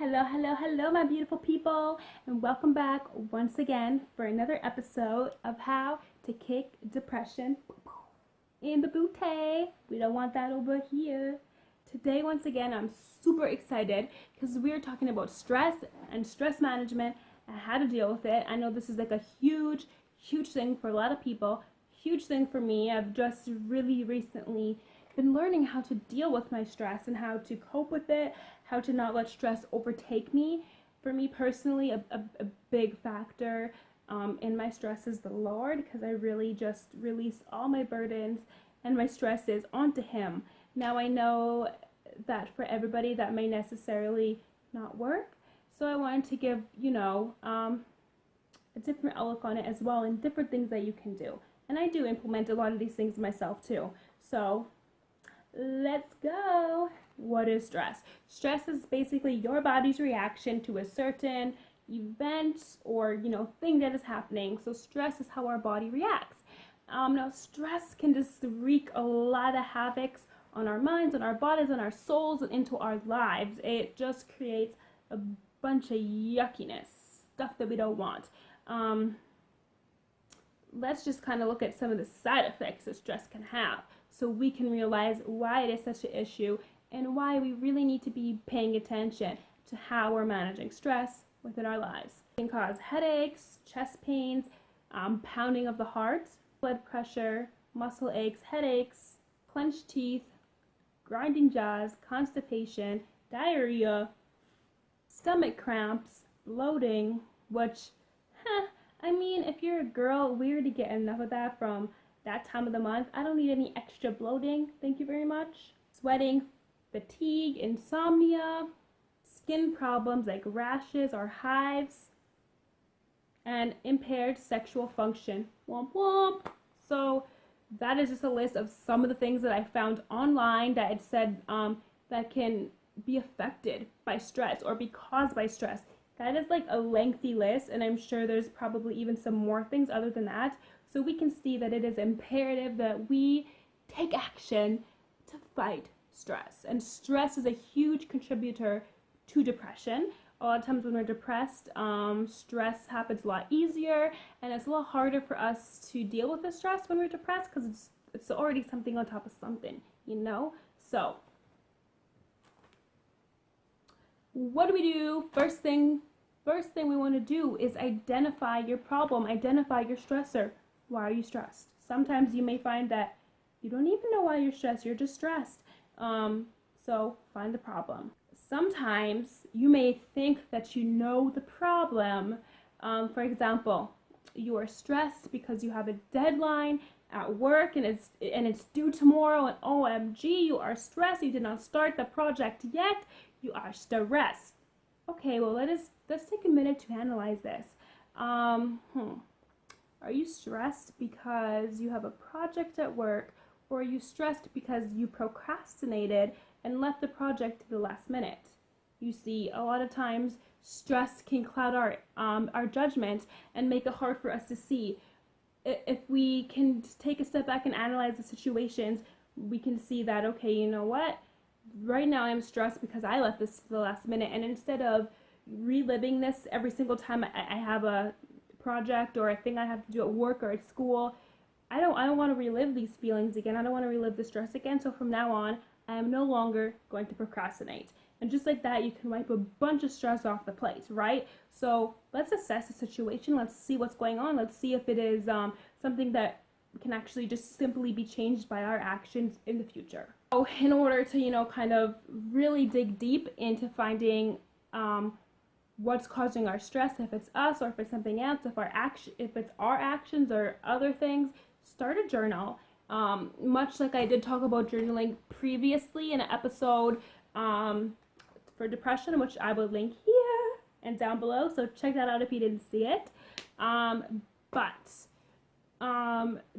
Hello, my beautiful people, and welcome back once again for another episode of How to Kick Depression in the Booty. We don't want that over here. Today, once again, I'm super excited because we're talking about stress and stress management and how to deal with it. I know this is like a huge thing for a lot of people, huge thing for me. I've just really recently been learning how to deal with my stress and how to cope with it, how to not let stress overtake me. For me personally, a big factor in my stress is the Lord, because I really just release all my burdens and my stresses onto Him. Now I know that for everybody that may necessarily not work, so I wanted to give, a different outlook on it as well, and different things that you can do. And I do implement a lot of these things myself too. So let's go. What is stress? Stress is basically your body's reaction to a certain event or thing that is happening. So stress is how our body reacts. Now stress can just wreak a lot of havoc on our minds, on our bodies, on our souls, and into our lives. It just creates a bunch of yuckiness, stuff that we don't want. Let's just kind of look at some of the side effects that stress can have, so we can realize why it is such an issue and why we really need to be paying attention to how we're managing stress within our lives. It can cause headaches, chest pains, pounding of the heart, blood pressure, muscle aches, headaches, clenched teeth, grinding jaws, constipation, diarrhea, stomach cramps, bloating, which, if you're a girl, we already get enough of that from that time of the month. I don't need any extra bloating. Thank you very much. Sweating, fatigue, insomnia, skin problems like rashes or hives, and impaired sexual function. Womp womp. So that is just a list of some of the things that I found online that it said that can be affected by stress or be caused by stress. That is like a lengthy list, and I'm sure there's probably even some more things other than that. So we can see that it is imperative that we take action to fight stress. And stress is a huge contributor to depression. A lot of times when we're depressed, stress happens a lot easier, and it's a lot harder for us to deal with the stress when we're depressed because it's already something on top of something, So what do we do? First thing we want to do is identify your problem, identify your stressor. Why are you stressed? Sometimes you may find that you don't even know why you're stressed, you're just stressed. So find the problem. Sometimes you may think that you know the problem. For example, you are stressed because you have a deadline at work and it's due tomorrow, and OMG, you are stressed. You did not start the project yet. You are stressed. Okay, well let's take a minute to analyze this. Are you stressed because you have a project at work, or are you stressed because you procrastinated and left the project to the last minute? You see, a lot of times stress can cloud our judgment and make it hard for us to see. If we can take a step back and analyze the situations, we can see that, okay, you know what? Right now I'm stressed because I left this to the last minute, and instead of reliving this every single time I have a project or a thing I have to do at work or at school, I don't want to relive these feelings again. I don't want to relive the stress again. So from now on, I am no longer going to procrastinate. And just like that, you can wipe a bunch of stress off the plate, right? So let's assess the situation. Let's see what's going on. Let's see if it is something that can actually just simply be changed by our actions in the future. So in order to, kind of really dig deep into finding what's causing our stress, if it's us or if it's something else, if it's our actions or other things, start a journal. Much like I did talk about journaling previously in an episode for depression, which I will link here and down below, so check that out if you didn't see it.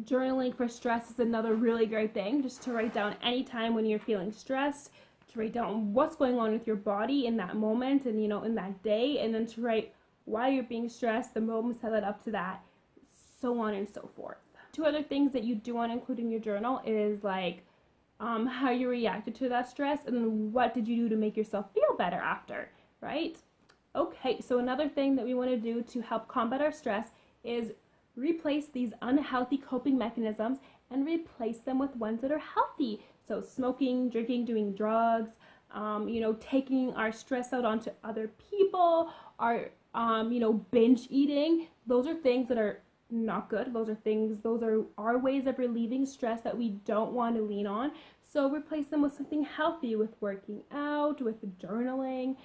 Journaling for stress is another really great thing, just to write down any time when you're feeling stressed, to write down what's going on with your body in that moment and in that day, and then to write why you're being stressed, the moments that led up to that, so on and so forth. Two other things that you do want to include in your journal is like how you reacted to that stress, and then what did you do to make yourself feel better after. right? Okay, so another thing that we want to do to help combat our stress is replace these unhealthy coping mechanisms and replace them with ones that are healthy. So smoking, drinking, doing drugs, taking our stress out onto other people, our, binge eating. Those are things that are not good. Those are our ways of relieving stress that we don't want to lean on. So replace them with something healthy, with working out, with journaling,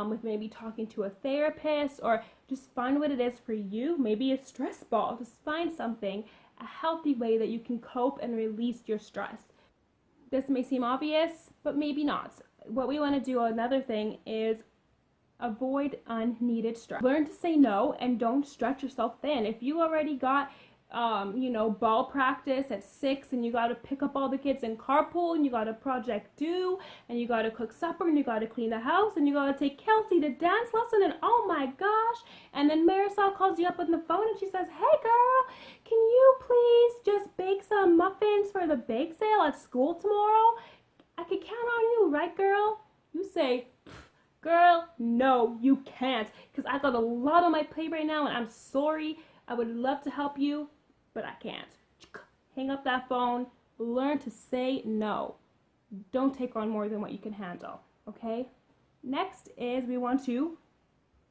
with maybe talking to a therapist, or just find what it is for you. Maybe a stress ball. Just find something, a healthy way that you can cope and release your stress. This may seem obvious, but maybe not. What we want to do, another thing, is avoid unneeded stress. Learn to say no and don't stretch yourself thin. If you already got ball practice at 6 and you got to pick up all the kids in carpool and you got a project due and you got to cook supper and you got to clean the house and you got to take Kelsey to dance lesson, and oh my gosh, and then Marisol calls you up on the phone and she says, hey girl, can you please just bake some muffins for the bake sale at school tomorrow? I could count on you, right girl? You say, girl, no, you can't, because I got a lot on my plate right now and I'm sorry. I would love to help you, but I can't. Hang up that phone. Learn to say no. Don't take on more than what you can handle, okay? Next is we want to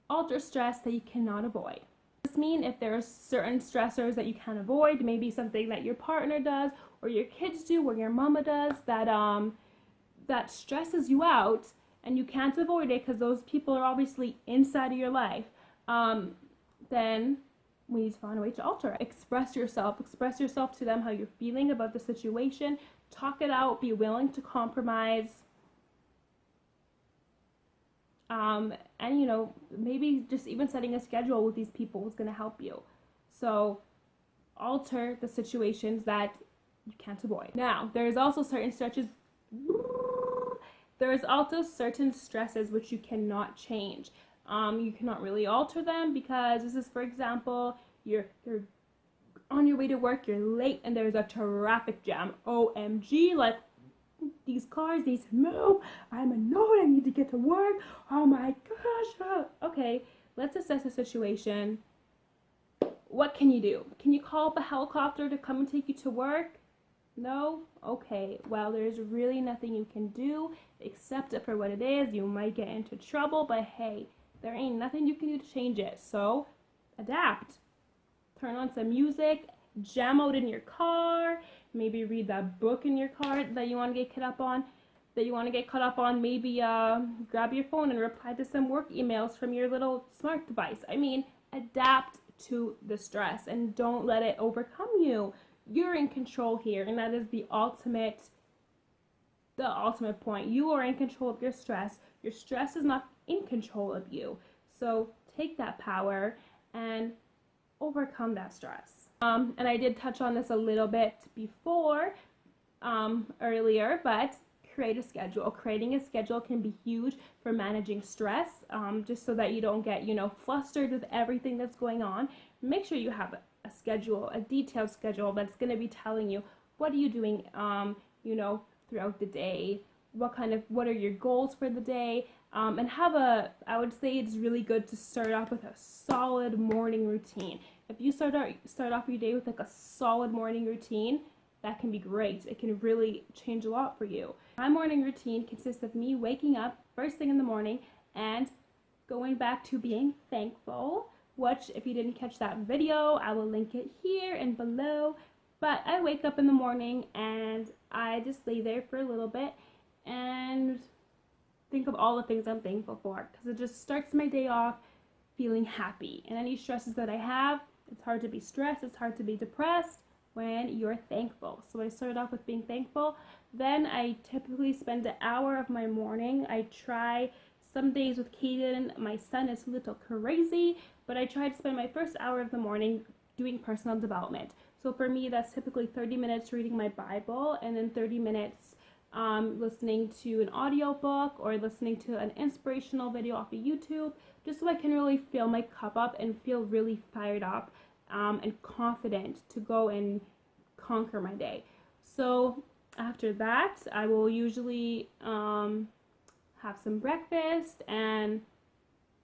alter stress that you cannot avoid. This means if there are certain stressors that you can't avoid, maybe something that your partner does or your kids do or your mama does that stresses you out and you can't avoid it because those people are obviously inside of your life, then we need to find a way to alter it. Express yourself to them how you're feeling about the situation. Talk it out. Be willing to compromise. And maybe just even setting a schedule with these people is going to help you. So alter the situations that you can't avoid. Now, there's also certain stresses which you cannot change. You cannot really alter them because this is, for example, you're on your way to work, you're late, and there's a traffic jam. OMG, like, these cars need to move. I'm annoyed. I need to get to work. Oh my gosh. Okay, let's assess the situation. What can you do? Can you call up a helicopter to come and take you to work? No? Okay, well, there's really nothing you can do. Accept it for what it is. You might get into trouble, but hey, there ain't nothing you can do to change it. So adapt. Turn on some music, jam out in your car, maybe read that book in your car that you want to get caught up on, maybe grab your phone and reply to some work emails from your little smart device. I mean, adapt to the stress and don't let it overcome you. You're in control here, and that is the ultimate point. You are in control of your stress. Your stress is not in control of you. So take that power and overcome that stress. And I did touch on this a little bit before, earlier, but create a schedule. Creating a schedule can be huge for managing stress, just so that you don't get, flustered with everything that's going on. Make sure you have a schedule, a detailed schedule that's going to be telling you what are you doing, throughout the day, what are your goals for the day, and I would say it's really good to start off with a solid morning routine. If you start off your day with like a solid morning routine, that can be great. It can really change a lot for you. My morning routine consists of me waking up first thing in the morning and going back to being thankful, which if you didn't catch that video, I will link it here and below. But I wake up in the morning and I just lay there for a little bit and think of all the things I'm thankful for, because it just starts my day off feeling happy. And any stresses that I have, it's hard to be stressed, it's hard to be depressed when you're thankful. So I started off with being thankful. Then I typically spend an hour of my morning. I try, some days with Kaden, my son is a little crazy, but I try to spend my first hour of the morning doing personal development. So for me, that's typically 30 minutes reading my Bible and then 30 minutes listening to an audiobook or listening to an inspirational video off of YouTube, just so I can really fill my cup up and feel really fired up and confident to go and conquer my day. So after that, I will usually have some breakfast and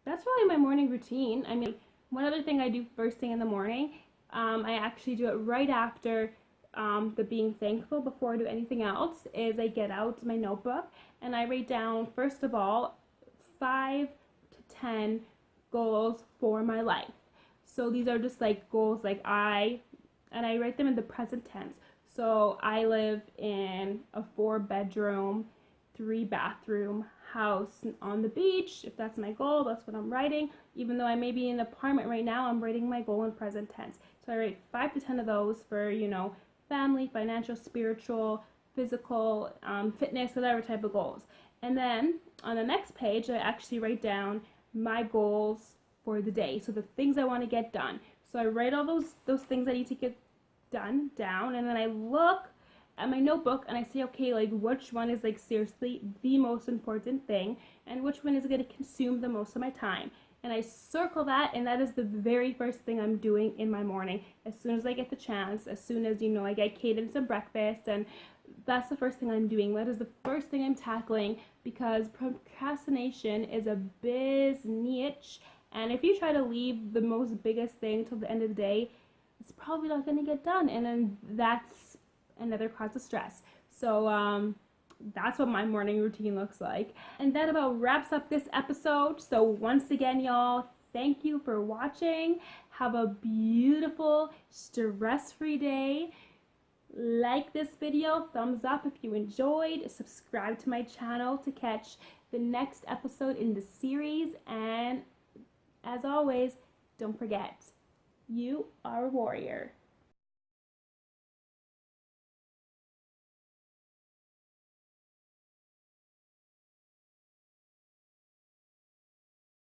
that's really my morning routine. I mean, one other thing I do first thing in the morning, I actually do it right after the being thankful before I do anything else, is I get out my notebook and I write down, first of all, 5 to 10 goals for my life. So these are just like goals and I write them in the present tense. So I live in a 4-bedroom, 3-bathroom house on the beach. If that's my goal, that's what I'm writing. Even though I may be in an apartment right now, I'm writing my goal in present tense. So I write 5 to 10 of those for, family, financial, spiritual, physical, fitness, whatever type of goals. And then on the next page, I actually write down my goals for the day. So the things I want to get done. So I write all those things I need to get done down, and then I look at my notebook and I say, okay, like which one is like seriously the most important thing and which one is going to consume the most of my time. And I circle that, and that is the very first thing I'm doing in my morning. As soon as I get the chance, as soon as, I get Kaden some breakfast, and that's the first thing I'm doing. That is the first thing I'm tackling, because procrastination is a niche. And if you try to leave the most biggest thing till the end of the day, it's probably not going to get done. And then that's another cause of stress. So, that's what my morning routine looks like. And that about wraps up this episode. So once again, y'all, thank you for watching. Have a beautiful, stress-free day. Like this video, thumbs up if you enjoyed. Subscribe to my channel to catch the next episode in the series. And as always, don't forget, you are a warrior.